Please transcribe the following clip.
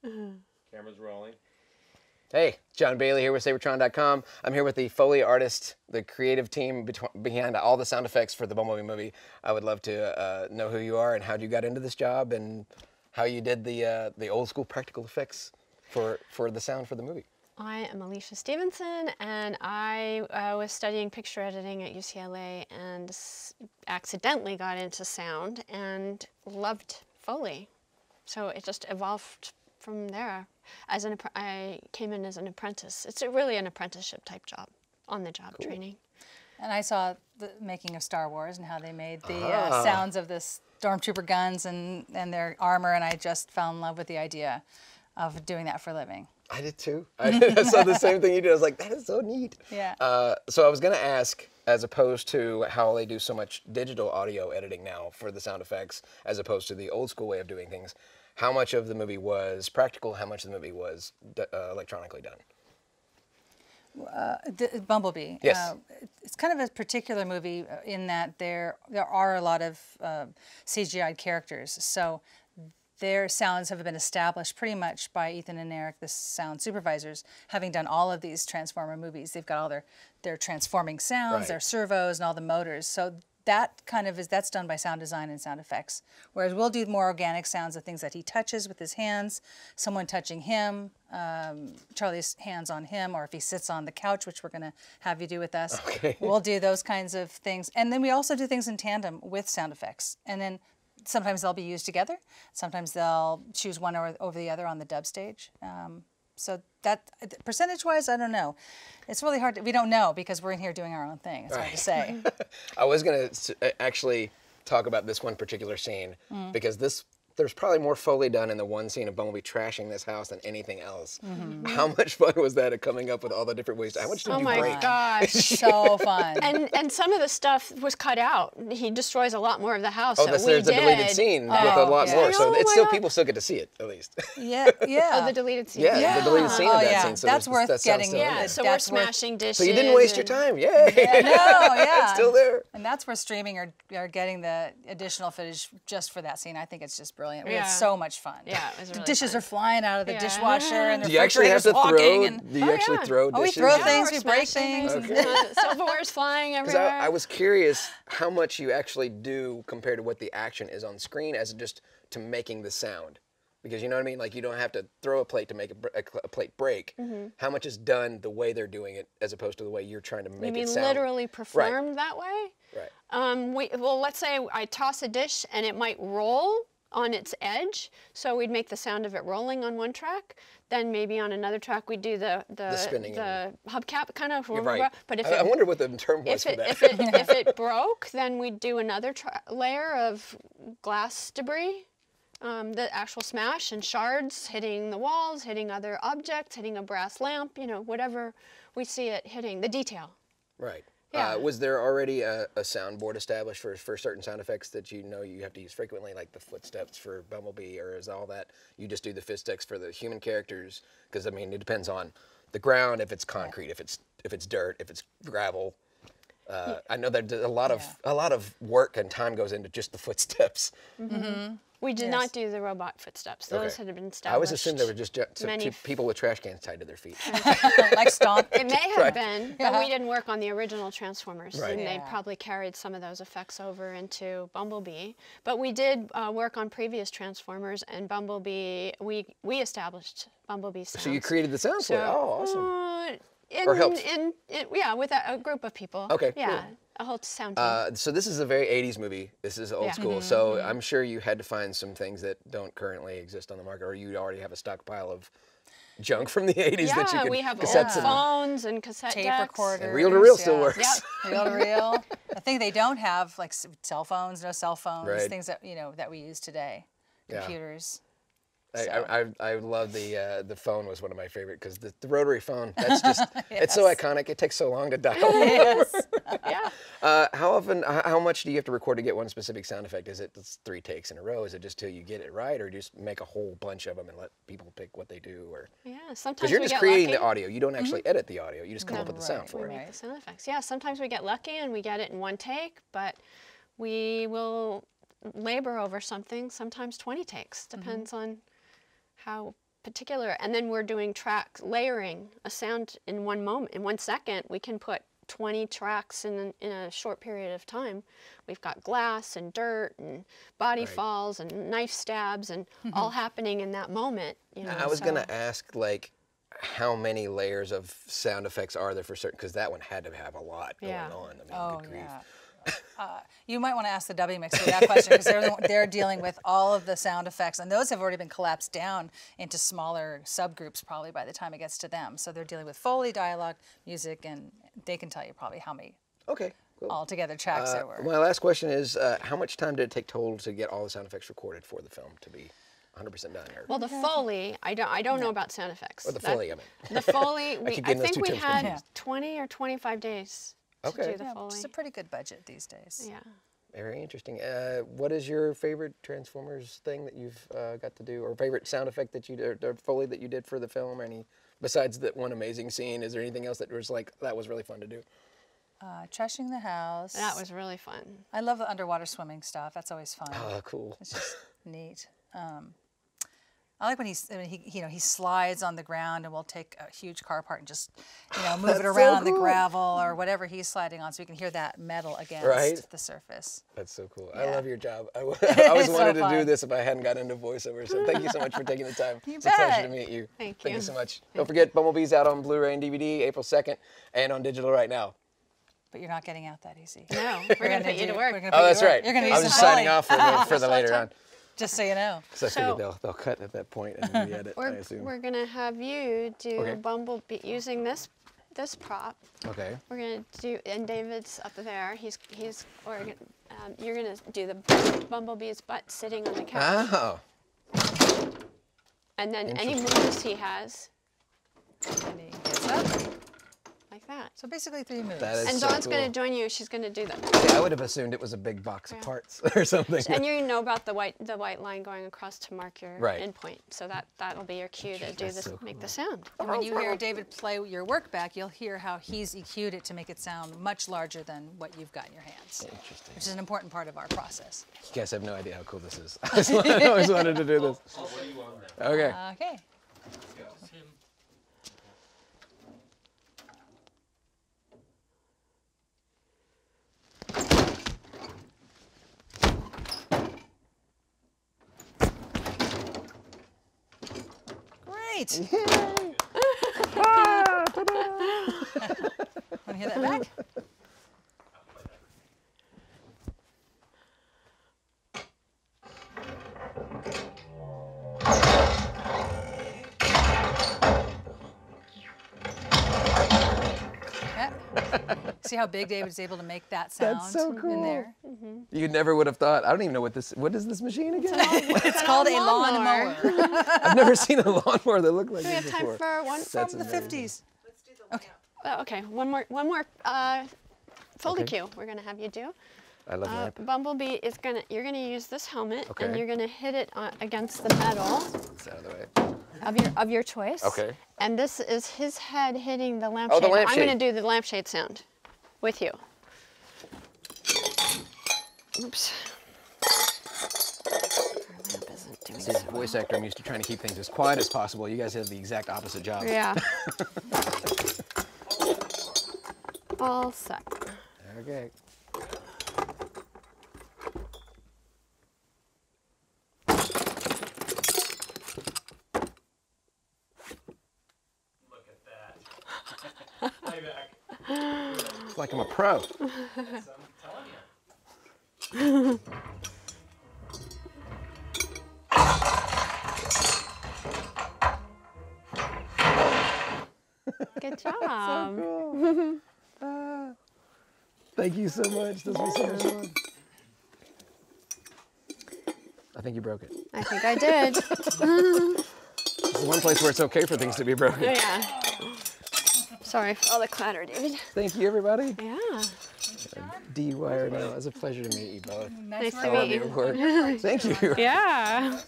Camera's rolling. Hey, Jon Bailey here with Sabertron.com. I'm here with the Foley artist, the creative team behind all the sound effects for the Bumblebee movie. I would love to know who you are and how you got into this job and how you did the old school practical effects for the sound for the movie. I am Alicia Stevenson, and I was studying picture editing at UCLA and accidentally got into sound and loved Foley. So it just evolved from there. I came in as an apprentice. It's really an apprenticeship type job, on-the-job training. And I saw the making of Star Wars and how they made the sounds of the stormtrooper guns and their armor, and I just fell in love with the idea of doing that for a living. I did too. I saw the same thing you did. I was like, that is so neat. Yeah. So I was going to ask, as opposed to how they do so much digital audio editing now for the sound effects, as opposed to the old school way of doing things, how much of the movie was practical, how much of the movie was electronically done? Bumblebee. Yes. It's kind of a particular movie in that there are a lot of CGI characters. So their sounds have been established pretty much by Ethan and Eric, the sound supervisors, having done all of these Transformer movies. They've got all their transforming sounds, their servos, and all the motors. So that kind of that's done by sound design and sound effects. Whereas we'll do more organic sounds of things that he touches with his hands, someone touching him, Charlie's hands on him, or if he sits on the couch, which we're going to have you do with us. Okay. We'll do those kinds of things. And then we also do things in tandem with sound effects. And then sometimes they'll be used together. Sometimes they'll choose one over the other on the dub stage. So that, percentage-wise, I don't know. It's really hard. We don't know because we're in here doing our own thing. It's hard to say. I was going to actually talk about this one particular scene because there's probably more Foley done in the one scene of Bumblebee trashing this house than anything else. How much fun was that at coming up with all the different ways? How much did you break? Oh my gosh. So fun. And some of the stuff was cut out. He destroys a lot more of the house. Oh, there's a deleted scene with a lot more. So it's still, people still get to see it, at least. Yeah, yeah. Oh, the deleted scene. Yeah, the deleted scene of that scene. So that's worth getting. Yeah, so we're smashing dishes. So you didn't waste your time. Yay. Yeah, no, yeah. It's still there. And that's where streaming are getting the additional footage just for that scene. I think it's just brilliant. We had so much fun. Yeah, it was really the dishes fun. are flying out of the dishwasher and the do you actually have to walking. throw? Do you actually throw dishes? Oh, we throw things, we break things. Silverware's flying everywhere. I was curious how much you actually do compared to what the action is on screen as just to making the sound. Because you know what I mean? Like you don't have to throw a plate to make a plate break. How much is done the way they're doing it as opposed to the way you're trying to make it sound? You mean literally performed that way? Right. Well, let's say I toss a dish and it might roll on its edge, so we'd make the sound of it rolling on one track. Then maybe on another track we'd do the spinning, the hubcap kind of. Right. But if I wonder what the term was for that. If it broke, then we'd do another layer of glass debris. The actual smash and shards hitting the walls, hitting other objects, hitting a brass lamp, you know, whatever we see it hitting, the detail. Right. Yeah. Was there already a soundboard established for certain sound effects that you know you have to use frequently, like the footsteps for Bumblebee, or is all that you just do the footsteps for the human characters? Because I mean, it depends on the ground, if it's concrete, if it's dirt, if it's gravel. I know that a lot of work and time goes into just the footsteps. We did not do the robot footsteps. Those had been established. I always assumed they were just people with trash cans tied to their feet. Like Stomp. It may have been, but we didn't work on the original Transformers. Right. And they probably carried some of those effects over into Bumblebee. But we did work on previous Transformers, and Bumblebee, we established Bumblebee's sounds. So you created the sound for it. Oh, awesome. Or helped. Yeah, with a group of people. Okay, yeah. cool. A whole sound team. So this is a very 80s movie. This is old school. So I'm sure you had to find some things that don't currently exist on the market, or you already have a stockpile of junk from the 80s that you could we have cassettes old phones and cassette tape decks. recorders. And reel-to-reel still works. Yep, reel-to-reel. I think they don't have like cell phones, no cell phones, things that that we use today. Computers. I love the phone was one of my favorite because the rotary phone, that's just it's so iconic. It takes so long to dial. Yes. How much do you have to record to get one specific sound effect? Is it 3 takes in a row? Is it just till you get it right, or just make a whole bunch of them and let people pick what they do? Or sometimes because you're just creating the audio, you don't actually edit the audio. You just come up with the sound for it. We make the sound effects. Yeah, sometimes we get lucky and we get it in 1 take, but we will labor over something. Sometimes 20 takes. Depends on how particular. And then we're doing track layering a sound in one moment. In 1 second, we can put 20 tracks in a short period of time. We've got glass and dirt and body falls and knife stabs and all happening in that moment. You know, I was gonna ask, like, how many layers of sound effects are there for certain? Because that one had to have a lot going on. I mean, good grief. You might want to ask the dubbing mixer that question because they're dealing with all of the sound effects, and those have already been collapsed down into smaller subgroups probably by the time it gets to them. So they're dealing with Foley, dialogue, music, and they can tell you probably how many altogether tracks there were. My last question is, how much time did it take total to get all the sound effects recorded for the film to be 100% done here? Well, the Foley, I don't know about sound effects. Or the Foley, I mean. The Foley, I think we had Yeah. 20 or 25 days to do the Foley. It's a pretty good budget these days. Yeah. Very interesting. What is your favorite Transformers thing that you've got to do, or favorite sound effect that you did, or Foley that you did for the film? Any besides that one amazing scene? Is there anything else that was like that was really fun to do? Trashing the house. That was really fun. I love the underwater swimming stuff. That's always fun. Oh, cool. It's just neat. I like when he slides on the ground and we'll take a huge car part and just move it around on the gravel or whatever he's sliding on, so we can hear that metal against the surface. That's so cool. Yeah. I love your job. I always wanted to do fun. this if I hadn't gotten into voiceover. So thank you so much for taking the time. It's a pleasure to meet you. Thank you. You so much. Don't forget, Bumblebee's out on Blu-ray and DVD April 2nd and on digital right now. But you're not getting out that easy. No, we're going to put you to work. Oh, that's right. You're gonna I was just signing off for the later on. Just so you know. So I figured they'll cut at that point and do the edit, I assume. We're going to have you do Bumblebee using this prop. Okay. We're going to do, and David's up there. You're going to do the Bumblebee's butt sitting on the couch. Oh. And then any moves he has, And he gets up. like that. So basically 3 moves. That is And so Dawn's cool. going to join you. She's going to do that. Yeah, I would have assumed it was a big box of parts or something. And you know about the white line going across to mark your Right. endpoint. So that'll be your cue to do this, so make the sound. And when you hear David play your work back, you'll hear how he's EQ'd it to make it sound much larger than what you've got in your hands. Interesting. Which is an important part of our process. You guys have no idea how cool this is. I always wanted to do this. Okay. Okay. Great. Want to hear that back? See how big David's able to make that sound so cool. in there? You never would have thought. I don't even know what is this machine again? It's called a lawnmower. I've never seen a lawnmower that looked like Do we this have time before. for one? From the 50s. Okay, one more Foley cue we're going to have you do. I love that. Bumblebee is you're gonna use this helmet and Okay. you're gonna hit it against the metal It's out of the way. of your choice. Okay. And this is his head hitting the lampshade. the I'm lampshade. gonna do the lampshade sound with you. Oops. Our lamp isn't doing As a so well. voice actor, I'm used to trying to keep things as quiet as possible. You guys have the exact opposite job. Yeah. All set. Okay. Look at that. Playback. It's like I'm a pro. Yes, I'm telling you. Good job. Cool. Thank you so much. This was so much fun. I think you broke it. I think I did. It's the one place where it's okay for things to be broken. Yeah. Sorry for all the clatter, David. Thank you, everybody. Yeah. D-Wire now. It was a pleasure to meet you both. Nice to I love meet your you. work. Thank you. Yeah.